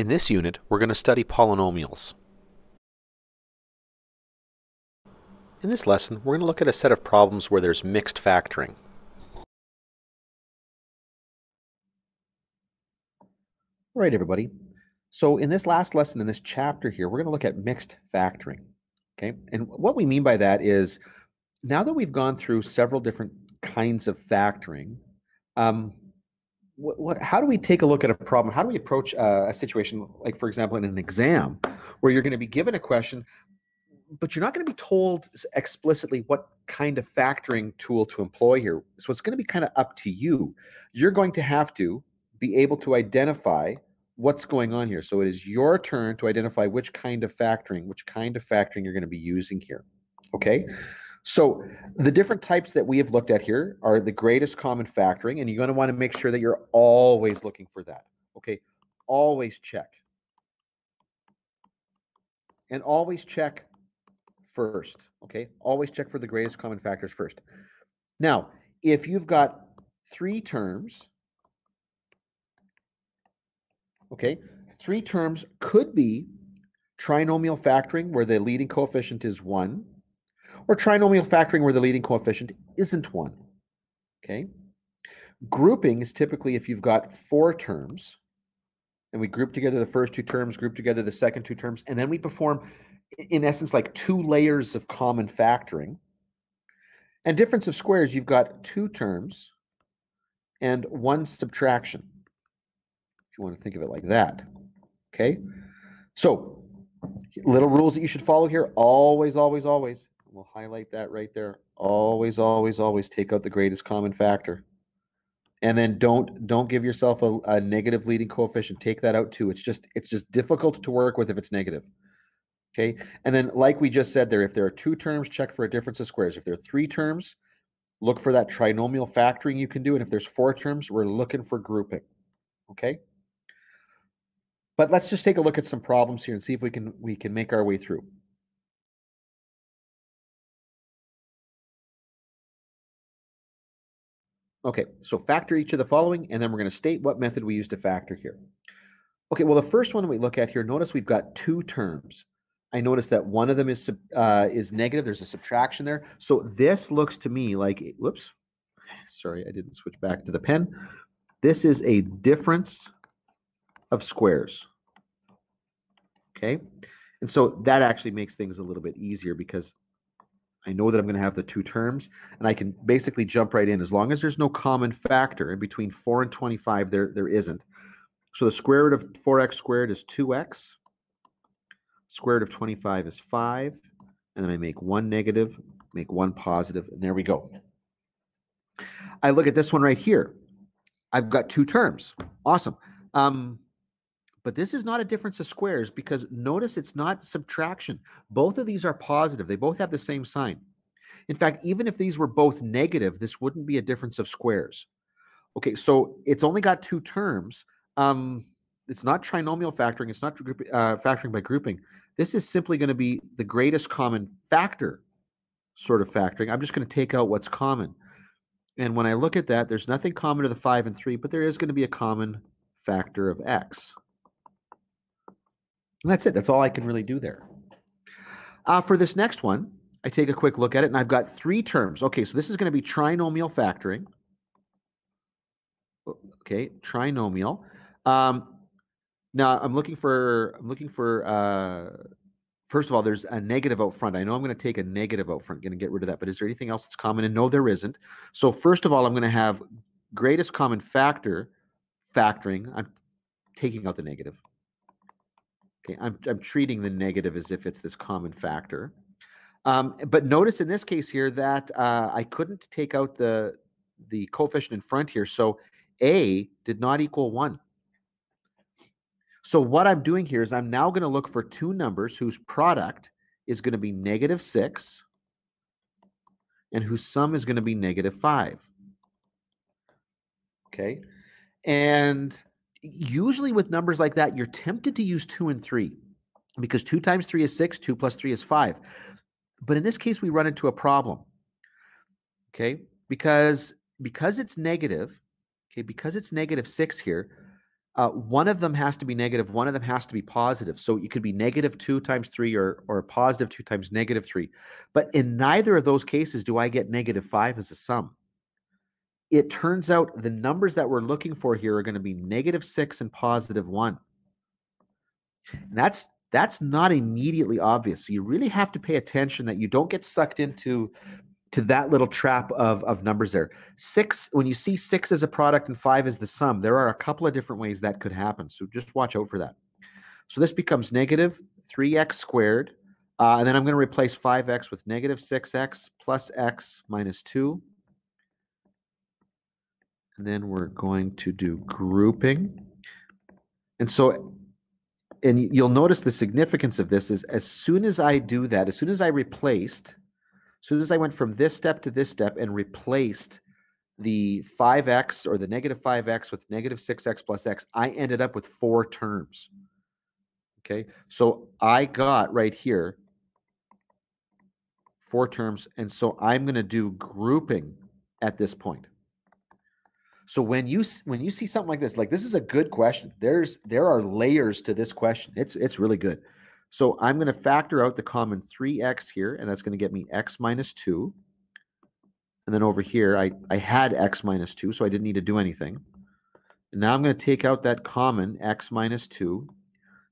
In this unit, we're going to study polynomials. In this lesson, we're going to look at a set of problems where there's mixed factoring. All right, everybody. So in this last lesson, in this chapter here, we're going to look at mixed factoring. Okay, and what we mean by that is now that we've gone through several different kinds of factoring, how do we take a look at a problem? How do we approach a situation, like, for example, in an exam, where you're going to be given a question, but you're not going to be told explicitly what kind of factoring tool to employ here. So it's going to be kind of up to you. You're going to have to be able to identify what's going on here. So it is your turn to identify which kind of factoring you're going to be using here. Okay? So the different types that we have looked at here are the greatest common factoring, and you're going to want to make sure that you're always looking for that. Okay? Always check. And always check first. Okay? Always check for the greatest common factors first. Now, if you've got three terms, okay, three terms could be trinomial factoring where the leading coefficient is 1, or trinomial factoring where the leading coefficient isn't 1. Okay? Grouping is typically if you've got 4 terms, and we group together the first 2 terms, group together the second 2 terms, and then we perform, in essence, like 2 layers of common factoring. And difference of squares, you've got 2 terms and 1 subtraction, if you want to think of it like that. Okay? So, little rules that you should follow here. Always, always, always. We'll highlight that right there. Always, always, always take out the greatest common factor. And then don't give yourself a negative leading coefficient. Take that out too. It's just difficult to work with if it's negative. Okay? And then, like we just said there, if there are 2 terms, check for a difference of squares. If there are 3 terms, look for that trinomial factoring you can do. And if there's 4 terms, we're looking for grouping. Okay? But let's just take a look at some problems here and see if we can make our way through. Okay, so factor each of the following, and then we're going to state what method we use to factor here. Okay, well, the first one we look at here, notice we've got 2 terms. I notice that one of them is negative. There's a subtraction there. So this looks to me like, whoops, sorry, I didn't switch back to the pen. This is a difference of squares. Okay, and so that actually makes things a little bit easier because I know that I'm going to have the 2 terms, and I can basically jump right in. As long as there's no common factor in between 4 and 25, there isn't. So the square root of 4x squared is 2x. Square root of 25 is 5. And then I make 1 negative, make 1 positive, and there we go. I look at this one right here. I've got 2 terms. Awesome. But this is not a difference of squares because notice it's not subtraction. Both of these are positive. They both have the same sign. In fact, even if these were both negative, this wouldn't be a difference of squares. Okay, so it's only got 2 terms. It's not trinomial factoring. It's not factoring by grouping. This is simply going to be the greatest common factor sort of factoring. I'm just going to take out what's common. And when I look at that, there's nothing common to the 5 and 3, but there is going to be a common factor of x. And that's it. That's all I can really do there. For this next one, I take a quick look at it, and I've got 3 terms. Okay, so this is going to be trinomial factoring. Okay, trinomial. Now I'm looking for. First of all, there's a negative out front. I know I'm going to take a negative out front. I'm going to get rid of that. But is there anything else that's common? And no, there isn't. So first of all, I'm going to have greatest common factor factoring. I'm taking out the negative. Okay, I'm treating the negative as if it's this common factor. But notice in this case here that I couldn't take out the coefficient in front here. So A did not equal 1. So what I'm doing here is I'm now going to look for 2 numbers whose product is going to be -6 and whose sum is going to be -5. Okay. And usually with numbers like that, you're tempted to use 2 and 3 because 2 times 3 is 6, 2 plus 3 is 5. But in this case, we run into a problem. Okay. Because it's negative, okay, because it's -6 here, one of them has to be negative, one of them has to be positive. So it could be negative 2 times 3 or positive 2 times negative 3. But in neither of those cases do I get negative 5 as a sum. It turns out the numbers that we're looking for here are going to be negative 6 and positive 1. And that's not immediately obvious. So you really have to pay attention that you don't get sucked into that little trap of numbers there. 6, when you see 6 as a product and 5 as the sum, there are a couple of different ways that could happen. So just watch out for that. So this becomes negative 3x squared. And then I'm going to replace 5x with negative 6x plus x minus 2. And then we're going to do grouping. And so, and you'll notice the significance of this is as soon as I do that, as soon as I replaced, as soon as I went from this step to this step and replaced the 5x or the negative 5x with negative 6x plus x, I ended up with 4 terms. Okay, so I got right here 4 terms, and so I'm going to do grouping at this point. So when you see something like this is a good question. There are layers to this question. It's really good. So I'm going to factor out the common 3x here, and that's going to get me x minus 2. And then over here, I had x minus 2, so I didn't need to do anything. And now I'm going to take out that common x minus 2.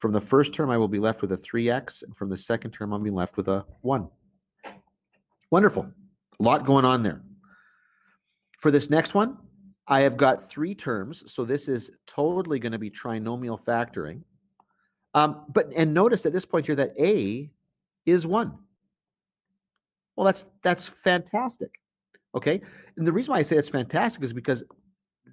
From the first term, I will be left with a 3x, and from the second term, I'll be left with a 1. Wonderful. A lot going on there. For this next one, I have got 3 terms, so this is totally going to be trinomial factoring. And notice at this point here that a is 1. Well, that's fantastic. Okay, and the reason why I say it's fantastic is because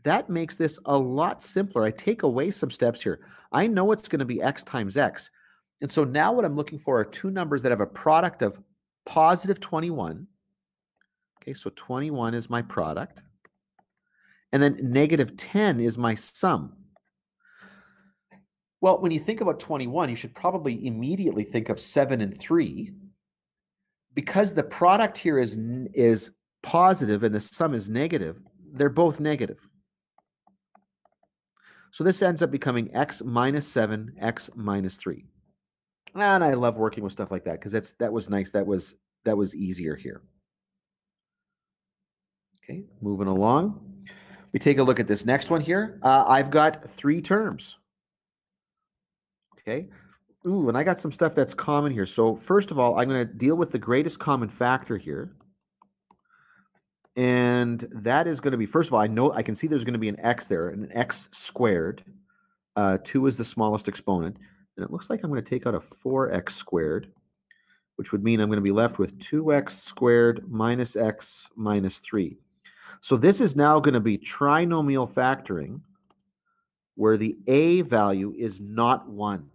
that makes this a lot simpler. I take away some steps here. I know it's going to be x times x. And so now what I'm looking for are 2 numbers that have a product of positive 21. Okay, so 21 is my product. And then negative 10 is my sum. Well, when you think about 21, you should probably immediately think of 7 and 3. Because the product here is positive and the sum is negative, they're both negative. So this ends up becoming x minus 7, x minus 3. And I love working with stuff like that because that was nice. That was easier here. Okay, moving along. We take a look at this next one here. I've got 3 terms. Okay. Ooh, and I got some stuff that's common here. So first of all, I'm going to deal with the greatest common factor here. And that is going to be, first of all, I can see there's going to be an x there, an x squared. 2 is the smallest exponent. And it looks like I'm going to take out a 4x squared, which would mean I'm going to be left with 2x squared minus x minus 3. So this is now going to be trinomial factoring, where the a value is not 1.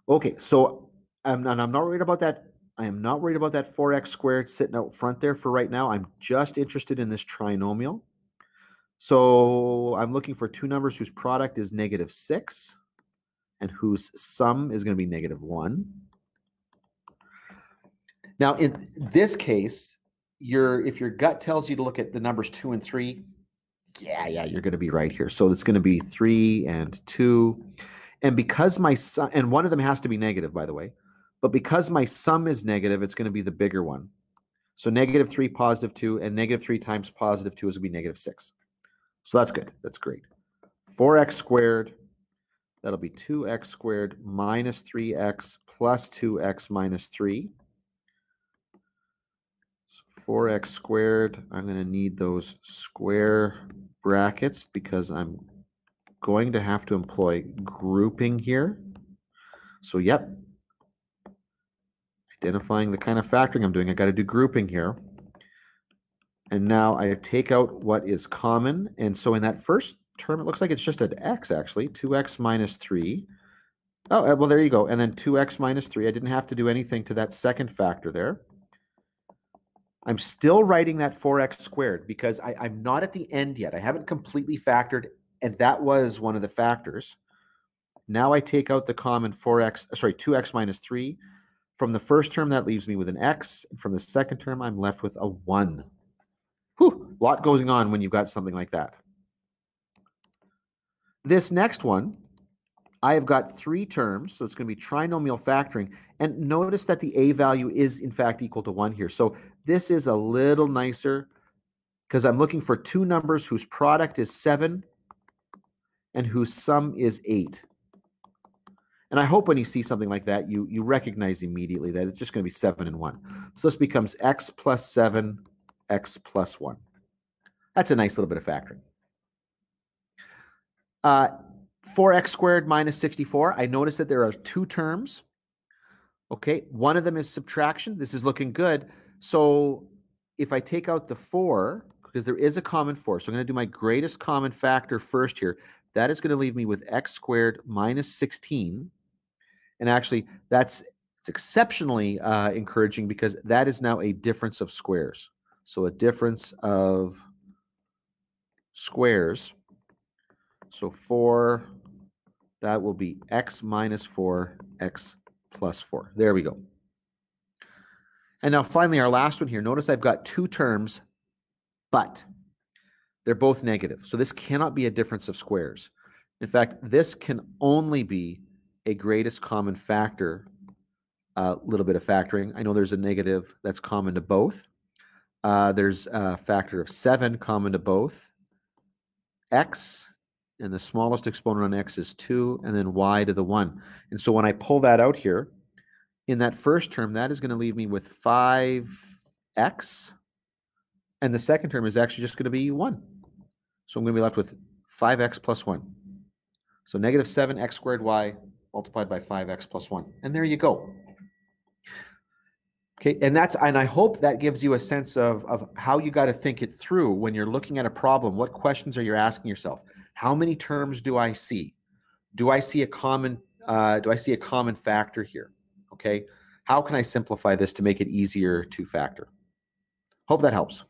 Okay, so I'm not worried about that. I am not worried about that 4x squared sitting out front there for right now. I'm just interested in this trinomial. So I'm looking for 2 numbers whose product is negative 6 and whose sum is going to be negative 1. Now, in this case, if your gut tells you to look at the numbers 2 and 3, yeah, you're going to be right here. So it's going to be 3 and 2. And because my sum, and one of them has to be negative, by the way, but because my sum is negative, it's going to be the bigger one. So negative 3, positive 2, and negative 3 times positive 2 is going to be negative 6. So that's good. That's great. 4x squared, that'll be 2x squared minus 3x plus 2x minus 3. So 4x squared, I'm going to need those square brackets because I'm going to have to employ grouping here. So yep, identifying the kind of factoring I'm doing, I got to do grouping here. And now I take out what is common. And so in that first term, it looks like it's just an x, actually. 2x minus 3. Oh, well, there you go. And then 2x minus 3. I didn't have to do anything to that second factor there. I'm still writing that 4x squared because I'm not at the end yet. I haven't completely factored, and that was one of the factors. Now I take out the common 2x minus 3. From the first term, that leaves me with an x. And from the second term, I'm left with a 1. Whew, a lot going on when you've got something like that. This next one, I have got three terms, so it's going to be trinomial factoring. And notice that the a value is, in fact, equal to 1 here. So this is a little nicer because I'm looking for two numbers whose product is 7 and whose sum is 8. And I hope when you see something like that, you recognize immediately that it's just going to be 7 and 1. So this becomes x plus 7, x plus 1. That's a nice little bit of factoring. 4x squared minus 64. I notice that there are two terms. Okay, one of them is subtraction. This is looking good. So if I take out the 4, because there is a common 4, so I'm going to do my greatest common factor first here. That is going to leave me with x squared minus 16. And actually, it's exceptionally encouraging because that is now a difference of squares. So a difference of squares. So 4, that will be x minus 4, x plus 4. There we go. And now finally, our last one here. Notice I've got two terms, but they're both negative. So this cannot be a difference of squares. In fact, this can only be a greatest common factor, a little bit of factoring. I know there's a negative that's common to both. There's a factor of 7 common to both. X, and the smallest exponent on x is 2, and then y to the 1. And so when I pull that out here, in that first term, that is going to leave me with 5x, and the second term is actually just going to be 1. So I'm going to be left with 5x plus 1. So negative 7x squared y multiplied by 5x plus 1. And there you go. Okay, and I hope that gives you a sense of how you got to think it through when you're looking at a problem. What questions are you asking yourself? How many terms do I see? Do I see a common factor here? Okay, how can I simplify this to make it easier to factor? Hope that helps.